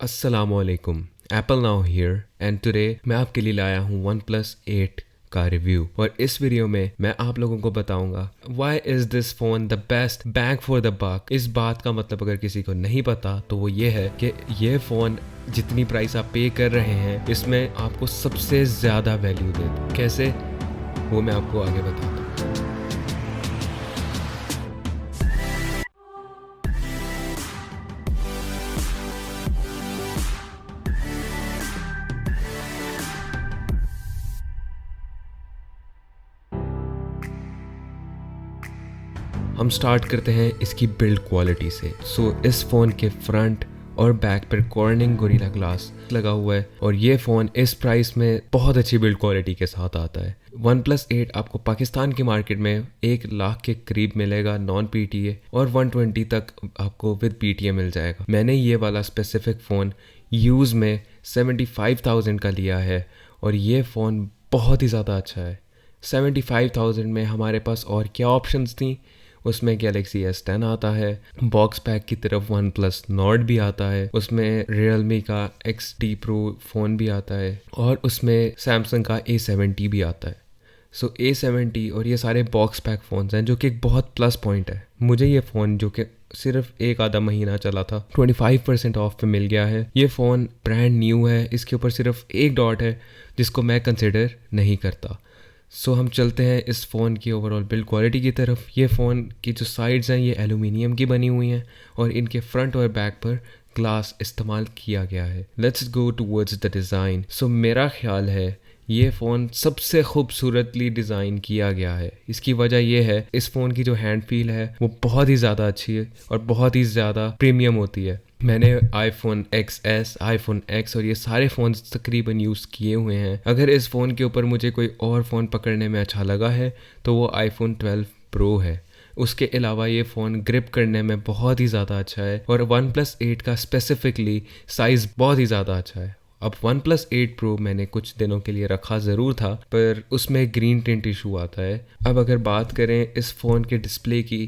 अस्सलामुअलैकुम। Apple now here and today मैं आपके लिए लाया हूँ OnePlus 8 का रिव्यू। और इस वीडियो में मैं आप लोगों को बताऊंगा why is this phone the best bang for the buck. इस बात का मतलब अगर किसी को नहीं पता तो वो ये है कि ये फोन जितनी प्राइस आप पे कर रहे हैं इसमें आपको सबसे ज़्यादा वैल्यू दे। कैसे, वो मैं आपको आगे बताता हूँ। हम स्टार्ट करते हैं इसकी बिल्ड क्वालिटी से। इस फ़ोन के फ्रंट और बैक पर कॉर्निंग गोरिल्ला ग्लास लगा हुआ है और ये फ़ोन इस प्राइस में बहुत अच्छी बिल्ड क्वालिटी के साथ आता है। OnePlus 8 आपको पाकिस्तान की मार्केट में 1 लाख के करीब मिलेगा नॉन PTA और 120 तक आपको विद PTA मिल जाएगा। मैंने ये वाला स्पेसिफिक फ़ोन यूज़ में 75,000 का लिया है और ये फ़ोन बहुत ही ज़्यादा अच्छा है। 75,000 में हमारे पास और क्या ऑप्शंस थी, उसमें Galaxy S10 आता है, बॉक्स पैक की तरफ OnePlus Nord भी आता है, उसमें Realme का XT Pro फ़ोन भी आता है और उसमें Samsung का A70 भी आता है। A70 और ये सारे बॉक्स पैक फ़ोन्स हैं जो कि एक बहुत प्लस पॉइंट है। मुझे ये फ़ोन जो कि सिर्फ एक आधा महीना चला था 25% ऑफ पे मिल गया है। ये फ़ोन ब्रांड न्यू है, इसके ऊपर सिर्फ एक डॉट है जिसको मैं कंसिडर नहीं करता। हम चलते हैं इस फ़ोन की ओवरऑल बिल्ड क्वालिटी की तरफ। ये फ़ोन की जो साइड्स हैं ये एलुमिनियम की बनी हुई हैं और इनके फ्रंट और बैक पर ग्लास इस्तेमाल किया गया है। Let's go towards the design. मेरा ख्याल है ये फ़ोन सबसे खूबसूरतली डिज़ाइन किया गया है। इसकी वजह यह है इस फ़ोन की जो हैंड फील है वो बहुत ही ज़्यादा अच्छी है और बहुत ही ज़्यादा प्रीमियम होती है। मैंने iPhone XS, iPhone X और ये सारे फ़ोन्स तकरीबन यूज़ किए हुए हैं। अगर इस फ़ोन के ऊपर मुझे कोई और फ़ोन पकड़ने में अच्छा लगा है तो वो iPhone 12 Pro है। उसके अलावा ये फ़ोन ग्रिप करने में बहुत ही ज़्यादा अच्छा है और OnePlus 8 का स्पेसिफिकली साइज़ बहुत ही ज़्यादा अच्छा है। अब OnePlus 8 Pro मैंने कुछ दिनों के लिए रखा ज़रूर था पर उसमें ग्रीन टिंट इशू आता है। अब अगर बात करें इस फ़ोन के डिस्प्ले की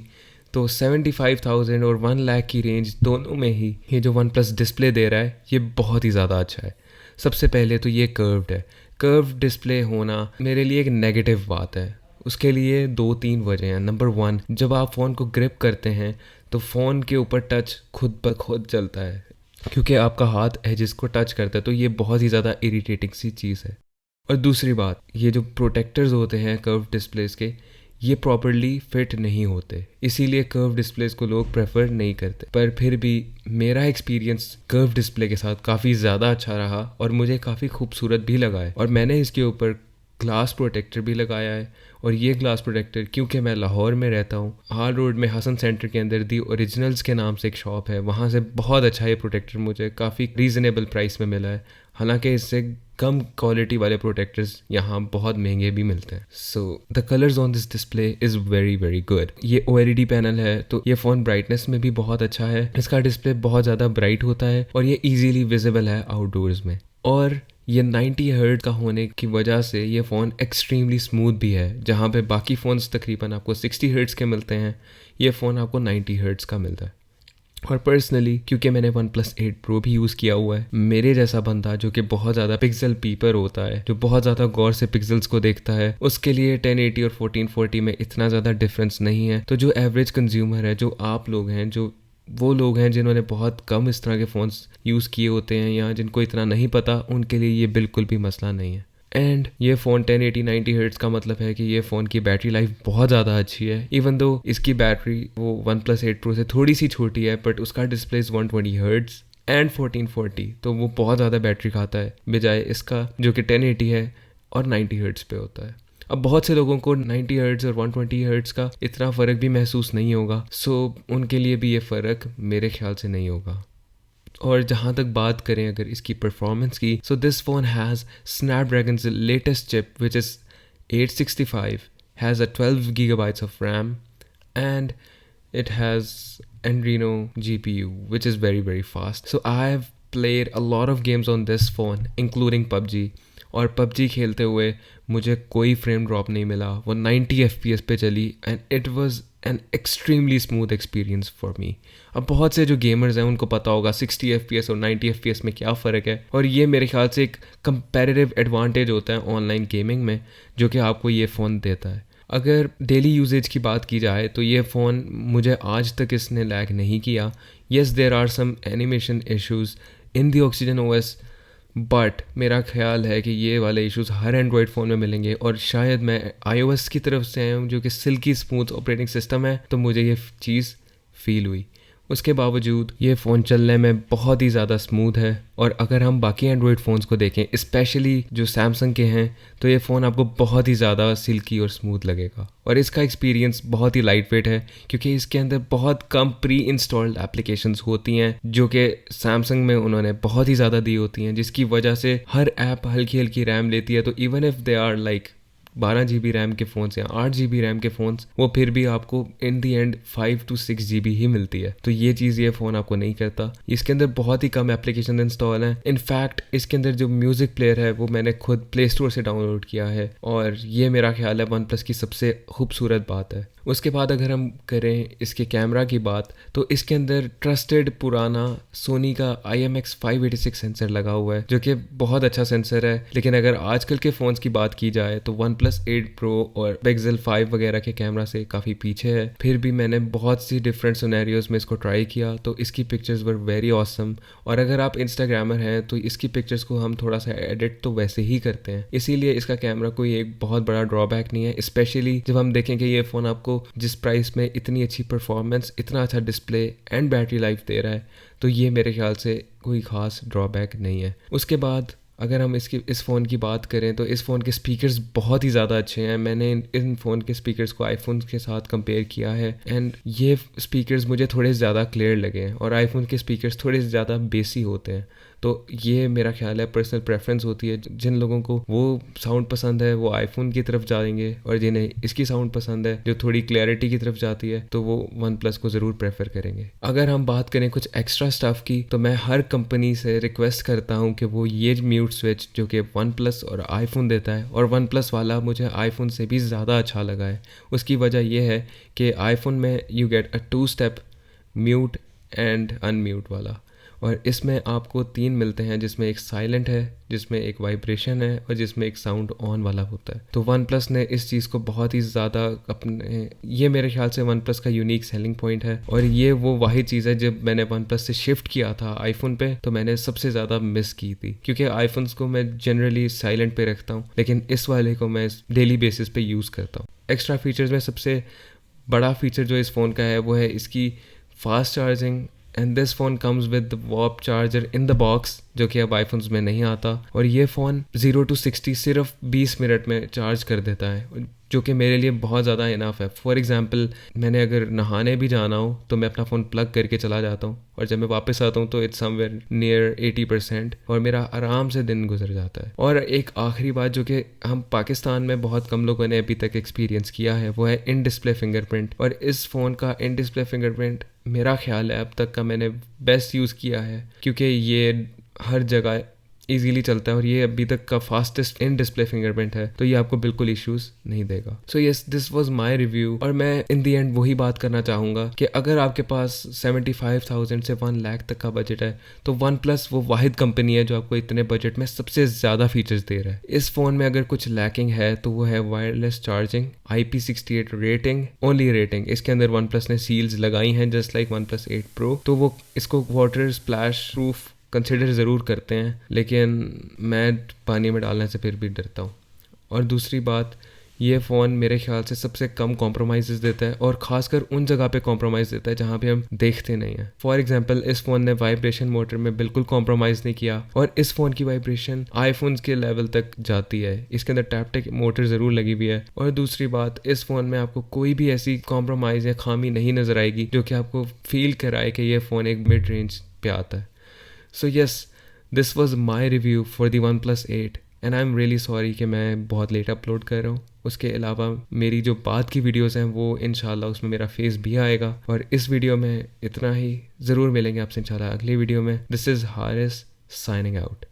तो 75,000 और 1 लाख की रेंज दोनों में ही ये जो OnePlus डिस्प्ले दे रहा है ये बहुत ही ज़्यादा अच्छा है। सबसे पहले तो ये कर्व्ड है। कर्व्ड डिस्प्ले होना मेरे लिए एक नेगेटिव बात है। उसके लिए 2-3 वजह हैं। नंबर 1, जब आप फ़ोन को ग्रिप करते हैं तो फ़ोन के ऊपर टच खुद ब खुद चलता है क्योंकि आपका हाथ एजेस को टच करता है, तो ये बहुत ही ज़्यादा इरिटेटिंग सी चीज़ है। और दूसरी बात, ये जो प्रोटेक्टर्स होते हैं कर्व डिस्प्लेस के ये प्रॉपरली फिट नहीं होते, इसीलिए कर्व डिस्प्लेस को लोग प्रेफर नहीं करते। पर फिर भी मेरा एक्सपीरियंस कर्व डिस्प्ले के साथ काफ़ी ज़्यादा अच्छा रहा और मुझे काफ़ी खूबसूरत भी लगा है और मैंने इसके ऊपर ग्लास प्रोटेक्टर भी लगाया है। और ये ग्लास प्रोटेक्टर क्योंकि मैं लाहौर में रहता हूँ, हाल रोड में हसन सेंटर के अंदर दी ओरिजिनल्स के नाम से एक शॉप है, वहाँ से बहुत अच्छा ये प्रोटेक्टर मुझे काफ़ी रीज़नेबल प्राइस में मिला है। हालांकि इससे कम क्वालिटी वाले प्रोटेक्टर्स यहाँ बहुत महंगे भी मिलते हैं। The colours on this display is very very good. ये OLED पैनल है तो ये फ़ोन ब्राइटनेस में भी बहुत अच्छा है। इसका डिस्प्ले बहुत ज़्यादा ब्राइट होता है और ये ईजीली विजिबल है आउटडोर्स में। और ये 90 हर्ट्ज का होने की वजह से ये फ़ोन एक्सट्रीमली स्मूथ भी है। जहाँ पे बाकी फ़ोन्स तकरीबन आपको 60 हर्ट्ज के मिलते हैं, ये फ़ोन आपको 90 हर्ट्ज का मिलता है। और पर्सनली क्योंकि मैंने OnePlus 8 Pro भी यूज़ किया हुआ है, मेरे जैसा बंदा जो कि बहुत ज़्यादा पिक्सल पीपर होता है, जो बहुत ज़्यादा गौर से पिक्सल्स को देखता है, उसके लिए 1080 और 1440 में इतना ज़्यादा डिफरेंस नहीं है। तो जो एवरेज कंज्यूमर है, जो आप लोग हैं, जो वो लोग हैं जिन्होंने बहुत कम इस तरह के फ़ोन्स यूज़ किए होते हैं या जिनको इतना नहीं पता, उनके लिए ये बिल्कुल भी मसला नहीं है। एंड ये फ़ोन 1080 90 हर्ट्ज का मतलब है कि ये फ़ोन की बैटरी लाइफ बहुत ज़्यादा अच्छी है। इवन दो इसकी बैटरी वो OnePlus 8 Pro से थोड़ी सी छोटी है, बट उसका डिस्प्ले 120 हर्ट्ज एंड 1440, तो वो बहुत ज़्यादा बैटरी खाता है बजाय इसका जो कि 1080 है और 90 हर्ट्ज पे होता है। अब बहुत से लोगों को 90 हर्ट्ज और 120 हर्ट्ज का इतना फ़र्क भी महसूस नहीं होगा, उनके लिए भी ये फ़र्क मेरे ख्याल से नहीं होगा। और जहाँ तक बात करें अगर इसकी परफॉर्मेंस की, this phone has Snapdragon's latest chip which is 865, has a 12 GB of RAM and it has Adreno GPU which is very very fast. I have played a lot of games on this phone including PUBG, और PUBG खेलते हुए मुझे कोई frame drop नहीं मिला, वो 90 FPS पे चली and it was an extremely smooth experience for me. अब बहुत से जो गेमर्स हैं उनको पता होगा 60 FPS और 90 FPS में क्या फ़र्क है, और ये मेरे ख्याल से एक कंपैरेटिव एडवांटेज होता है ऑनलाइन गेमिंग में जो कि आपको ये फ़ोन देता है। अगर डेली यूजेज की बात की जाए तो ये फ़ोन मुझे आज तक इसने लैग नहीं किया। Yes there are some animation issues in the oxygen OS, but मेरा ख्याल है कि ये वाले इश्यूज़ हर एंड्रॉयड फ़ोन में मिलेंगे, और शायद मैं iOS की तरफ से आया हूँ जो कि सिल्की स्मूथ ऑपरेटिंग सिस्टम है, तो मुझे ये चीज़ फ़ील हुई। उसके बावजूद ये फ़ोन चलने में बहुत ही ज़्यादा स्मूथ है, और अगर हम बाकी एंड्रॉयड फ़ोन्स को देखें स्पेशली जो सैमसंग के हैं तो ये फ़ोन आपको बहुत ही ज़्यादा सिल्की और स्मूथ लगेगा। और इसका एक्सपीरियंस बहुत ही लाइट वेट है क्योंकि इसके अंदर बहुत कम प्री इंस्टॉल्ड एप्लीकेशंस होती हैं जो कि सैमसंग में उन्होंने बहुत ही ज़्यादा दी होती हैं, जिसकी वजह से हर ऐप हल्की हल्की रैम लेती है। तो even if they are like 12 GB RAM के फ़ोन्स या 8 GB रैम के फ़ोन्स, वो फिर भी आपको इन दी एंड 5 to 6 GB ही मिलती है। तो ये चीज़ ये फ़ोन आपको नहीं करता। इसके अंदर बहुत ही कम एप्लीकेशन इंस्टॉल हैं। इनफैक्ट इसके अंदर जो म्यूज़िक प्लेयर है वो मैंने खुद प्ले स्टोर से डाउनलोड किया है, और ये मेरा ख्याल है वन प्लस की सबसे खूबसूरत बात है। उसके बाद अगर हम करें इसके कैमरा की बात, तो इसके अंदर ट्रस्टेड पुराना सोनी का IMX586 सेंसर लगा हुआ है जो कि बहुत अच्छा सेंसर है। लेकिन अगर आजकल के फ़ोन्स की बात की जाए तो OnePlus 8 Pro और Pixel 5 वगैरह के कैमरा से काफ़ी पीछे है। फिर भी मैंने बहुत सी डिफरेंट सिनेरियोज में इसको ट्राई किया तो इसकी पिक्चर्स वर वेरी ऑसम, और अगर आप इंस्टाग्रामर हैं तो इसकी पिक्चर्स को हम थोड़ा सा एडिट तो वैसे ही करते हैं, इसीलिए इसका कैमरा कोई एक बहुत बड़ा ड्रॉबैक नहीं है। स्पेशली जब हम देखें कि ये फ़ोन आपको जिस प्राइस में इतनी अच्छी परफॉर्मेंस, इतना अच्छा डिस्प्ले एंड बैटरी लाइफ दे रहा है, तो ये मेरे ख्याल से कोई ख़ास ड्रॉबैक नहीं है। उसके बाद अगर हम इस फ़ोन की बात करें तो इस फ़ोन के स्पीकर्स बहुत ही ज़्यादा अच्छे हैं। मैंने इन फ़ोन के स्पीकर्स को आईफोन के साथ कंपेयर किया है एंड ये स्पीकर्स मुझे थोड़े ज़्यादा क्लियर लगे हैं, और आईफोन के स्पीकर्स थोड़े ज़्यादा बेसी होते हैं। तो ये मेरा ख्याल है पर्सनल प्रेफरेंस होती है, जिन लोगों को वो साउंड पसंद है वो आईफोन की तरफ जाएंगे, और जिन्हें इसकी साउंड पसंद है जो थोड़ी क्लैरिटी की तरफ जाती है तो वो वन प्लस को ज़रूर प्रेफर करेंगे। अगर हम बात करें कुछ एक्स्ट्रा स्टफ़ की, तो मैं हर कंपनी से रिक्वेस्ट करता हूँ कि वो ये म्यूट स्विच जो कि वन प्लस और आईफोन देता है, और वन प्लस वाला मुझे आईफोन से भी ज़्यादा अच्छा लगा है। उसकी वजह यह है कि आईफोन में you get a 2-step mute and unmute वाला, और इसमें आपको 3 मिलते हैं, जिसमें एक साइलेंट है, जिसमें एक वाइब्रेशन है, और जिसमें एक साउंड ऑन वाला होता है। तो वन प्लस ने इस चीज़ को बहुत ही ज़्यादा ये मेरे ख्याल से वन प्लस का यूनिक सेलिंग पॉइंट है, और ये वो वाहिद चीज़ है जब मैंने वन प्लस से शिफ्ट किया था आईफोन पे तो मैंने सबसे ज़्यादा मिस की थी, क्योंकि आईफोन्स को मैं जनरली साइलेंट पे रखता हूँ लेकिन इस वाले को मैं डेली बेसिस पे यूज़ करता हूँ। एक्स्ट्रा फीचर्स में सबसे बड़ा फीचर जो इस फ़ोन का है वो है इसकी fast charging, and this phone comes with the warp charger in the box जो कि अब आईफोन्स में नहीं आता, और ये फ़ोन 0 to 60 सिर्फ 20 मिनट में चार्ज कर देता है, जो कि मेरे लिए बहुत ज़्यादा इनफ है। फॉर एग्जांपल मैंने अगर नहाने भी जाना हो तो मैं अपना फ़ोन प्लग करके चला जाता हूँ, और जब मैं वापस आता हूँ तो इट्स समवेयर नियर 80%, और मेरा आराम से दिन गुजर जाता है। और एक आखिरी बात जो कि हम पाकिस्तान में बहुत कम लोगों ने अभी तक एक्सपीरियंस किया है वो है इन डिस्प्ले फिंगरप्रिंट, और इस फ़ोन का इन डिस्प्ले फिंगरप्रिंट मेरा ख्याल है अब तक का मैंने बेस्ट यूज़ किया है, क्योंकि ये हर जगह इजीली चलता है और ये अभी तक का फास्टेस्ट इन डिस्प्ले फिंगरप्रिंट है, तो ये आपको बिल्कुल इश्यूज नहीं देगा। So yes, this was my review, और मैं इन दी एंड वही बात करना चाहूँगा कि अगर आपके पास 75,000 से 1 लाख तक का बजट है तो वन प्लस वो वाहिद कंपनी है जो आपको इतने बजट में सबसे ज़्यादा फीचर्स दे रहा है। इस फ़ोन में अगर कुछ लैकिंग है तो वो है wireless charging, IP68 rating, only rating. इसके अंदर वन प्लस ने सील्स लगाई हैं just like one plus 8 Pro, तो वो इसको वाटर स्प्लैश प्रूफ कंसिडर ज़रूर करते हैं, लेकिन मैं पानी में डालने से फिर भी डरता हूँ। और दूसरी बात, ये फ़ोन मेरे ख्याल से सबसे कम कॉम्प्रोमाइज़ देता है, और ख़ासकर उन जगह पे कॉम्प्रोमाइज़ देता है जहाँ पे हम देखते नहीं हैं। फॉर एग्जांपल इस फ़ोन ने वाइब्रेशन मोटर में बिल्कुल कॉम्प्रोमाइज़ नहीं किया, और इस फ़ोन की वाइब्रेशन आईफोन्स के लेवल तक जाती है। इसके अंदर टैप्टिक मोटर ज़रूर लगी हुई है। और दूसरी बात, इस फ़ोन में आपको कोई भी ऐसी कॉम्प्रोमाइज़ या खामी नहीं नज़र आएगी जो कि आपको फील कराए कि ये फ़ोन एक मिड रेंज पे आता है। So yes, this was my review for the OnePlus 8. And I am really sorry कि मैं बहुत लेट अपलोड कर रहा हूँ। उसके अलावा मेरी जो बाद की वीडियोस हैं वो इंशाल्लाह उसमें मेरा फेस भी आएगा। और इस वीडियो में इतना ही, ज़रूर मिलेंगे आपसे इंशाल्लाह अगली वीडियो में। This is Haris signing out.